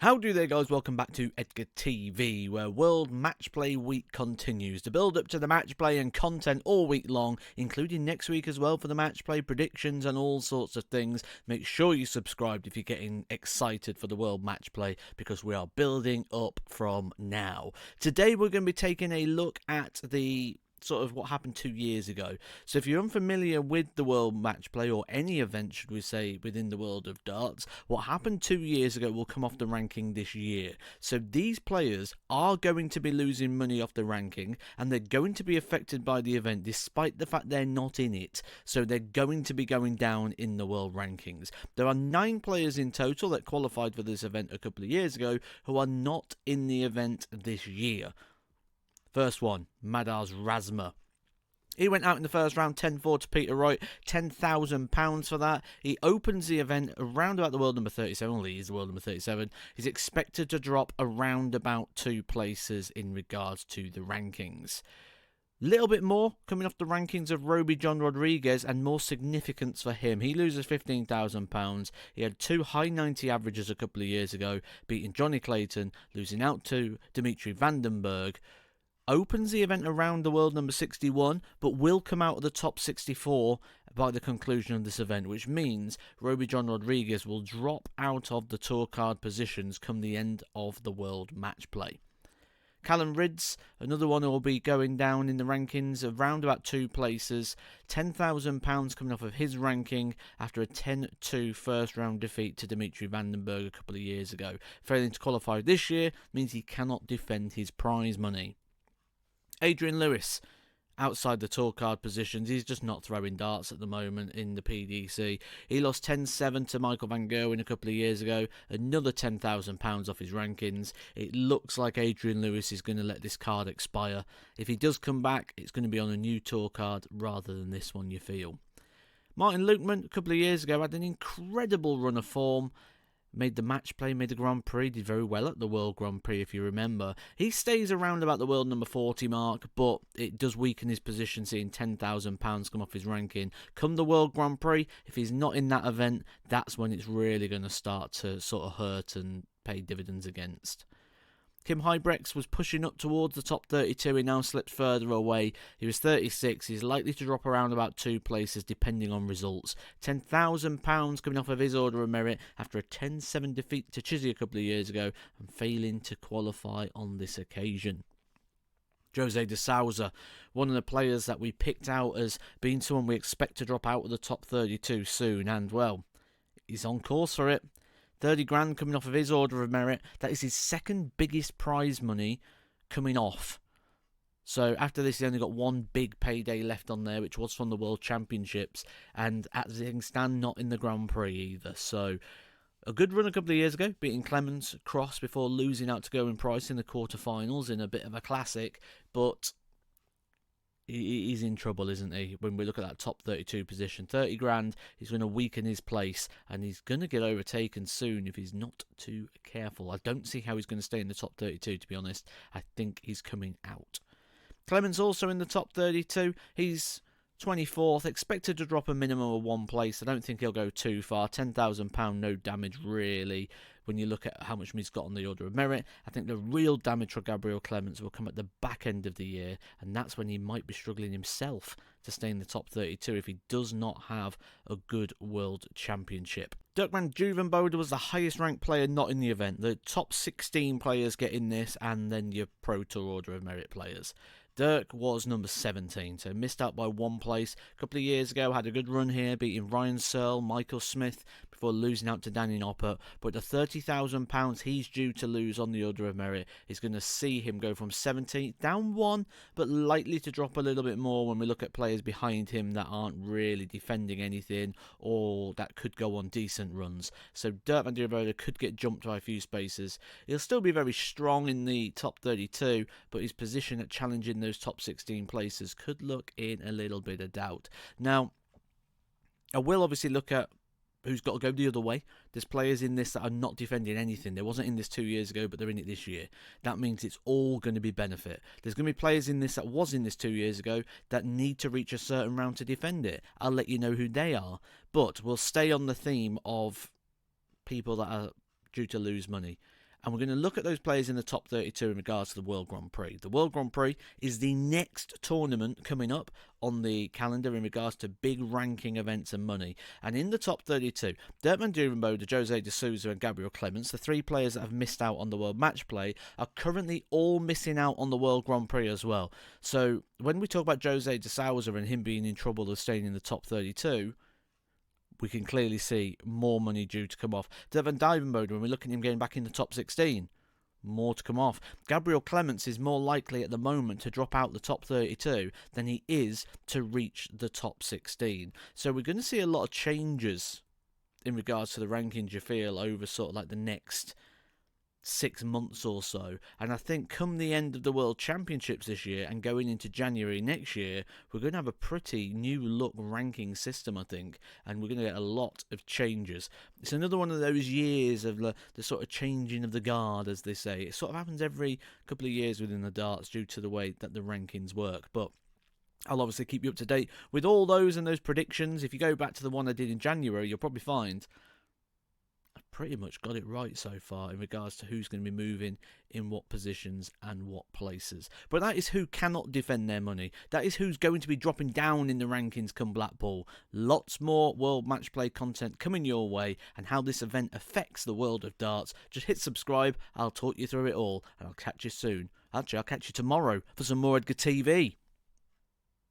How do they, guys? Welcome back to Edgar TV, where World Matchplay Week continues. To build up to the Matchplay and content all week long, including next week as well for the Matchplay predictions and all sorts of things. Make sure you subscribe if you're getting excited for the World Matchplay, because we are building up from now. Today we're going to be taking a look at the sort of what happened 2 years ago. So if you're unfamiliar with the World Matchplay, or any event should we say within the world of darts, what happened 2 years ago will come off the ranking this year. So these players are going to be losing money off the ranking, and they're going to be affected by the event despite the fact they're not in it. So they're going to be going down in the world rankings. There are 9 players in total that qualified for this event a couple of years ago who are not in the event this year. First one, Madars Razma. He went out in the first round 10-4 to Peter Wright, £10,000 for that. He opens the event around about the world number 37. Well, he is the world number 37. He's expected to drop around about 2 places in regards to the rankings. Little bit more coming off the rankings of Roby John Rodriguez, and more significance for him. He loses £15,000. He had 2 high 90 averages a couple of years ago, beating Johnny Clayton, losing out to Dimitri Vandenberg. Opens the event around the world number 61, but will come out of the top 64 by the conclusion of this event, which means Roby John Rodriguez will drop out of the tour card positions come the end of the World Matchplay. Callum Ridds, another one who will be going down in the rankings around about 2 places. £10,000 coming off of his ranking after a 10-2 first round defeat to Dimitri Vandenberg a couple of years ago. Failing to qualify this year means he cannot defend his prize money. Adrian Lewis, outside the tour card positions, he's just not throwing darts at the moment in the PDC. He lost 10-7 to Michael Van Gerwen a couple of years ago, another £10,000 off his rankings. It looks like Adrian Lewis is going to let this card expire. If he does come back, it's going to be on a new tour card rather than this one, you feel. Martin Lukeman, a couple of years ago, had an incredible run of form. Made the Matchplay, made the Grand Prix, did very well at the World Grand Prix if you remember. He stays around about the world number 40 mark, but it does weaken his position, seeing £10,000 come off his ranking. Come the World Grand Prix, if he's not in that event, that's when it's really going to start to sort of hurt and pay dividends against. Kim Huybrechts was pushing up towards the top 32. He now slipped further away. He was 36. He's likely to drop around about 2 places depending on results. £10,000 coming off of his Order of Merit after a 10-7 defeat to Chizzy a couple of years ago and failing to qualify on this occasion. Jose de Souza, one of the players that we picked out as being someone we expect to drop out of the top 32 soon, and well, he's on course for it. 30 grand coming off of his Order of Merit. That is his second biggest prize money coming off. So after this, he only got one big payday left on there, which was from the World Championships. And as things stand, not in the Grand Prix either. So a good run a couple of years ago, beating Clemens Cross before losing out to Gerwyn Price in the quarterfinals in a bit of a classic. But he's in trouble, isn't he? When we look at that top 32 position, 30 grand, he's going to weaken his place, and he's going to get overtaken soon if he's not too careful. I don't see how he's going to stay in the top 32, to be honest. I think he's coming out. Clemens also in the top 32. He's 24th, expected to drop a minimum of 1 place. I don't think he'll go too far. £10,000, no damage really. When you look at how much he's got on the Order of Merit, I think the real damage for Gabriel Clemens will come at the back end of the year, and that's when he might be struggling himself to stay in the top 32 if he does not have a good World Championship. Dirk van Duvenbode was the highest ranked player not in the event. The top 16 players get in this, and then your Pro Tour Order of Merit players. Dirk was number 17, so missed out by 1 place. A couple of years ago, had a good run here, beating Ryan Searle, Michael Smith, before losing out to Danny Noppert. But the £30,000 he's due to lose on the Order of Merit is going to see him go from 17th down 1, but likely to drop a little bit more when we look at players behind him that aren't really defending anything or that could go on decent runs. So Dirk van Duvenbode could get jumped by a few spaces. He'll still be very strong in the top 32, but his position at challenging those top 16 places could look in a little bit of doubt. Now, I will obviously look at who's got to go the other way. There's players in this that are not defending anything. They wasn't in this 2 years ago, but they're in it this year. That means it's all going to be benefit. There's going to be players in this that was in this 2 years ago that need to reach a certain round to defend it. I'll let you know who they are. But we'll stay on the theme of people that are due to lose money. And we're going to look at those players in the top 32 in regards to the World Grand Prix. The World Grand Prix is the next tournament coming up on the calendar in regards to big ranking events and money. And in the top 32, Dirk van Durenbode, Jose de Souza and Gabriel Clemens, the three players that have missed out on the World Match Play, are currently all missing out on the World Grand Prix as well. So when we talk about Jose de Souza and him being in trouble of staying in the top 32, we can clearly see more money due to come off. Dirk van Durenbode, when we look at him getting back in the top 16, more to come off. Gabriel Clemens is more likely at the moment to drop out the top 32 than he is to reach the top 16. So we're going to see a lot of changes in regards to the rankings, you feel, over sort of like the next 6 months or so. And I think come the end of the World Championships this year and going into January next year, we're going to have a pretty new look ranking system, I think, and we're going to get a lot of changes. It's another one of those years of the sort of changing of the guard, as they say. It sort of happens every couple of years within the darts due to the way that the rankings work. But I'll obviously keep you up to date with all those and those predictions. If you go back to the one I did in January, you'll probably find pretty much got it right so far in regards to who's going to be moving in what positions and what places. But that is who cannot defend their money. That is who's going to be dropping down in the rankings come Blackpool. Lots more World Match Play content coming your way, and how this event affects the world of darts. Just hit subscribe, I'll talk you through it all, and I'll catch you soon. Actually, I'll catch you tomorrow for some more Edgar TV.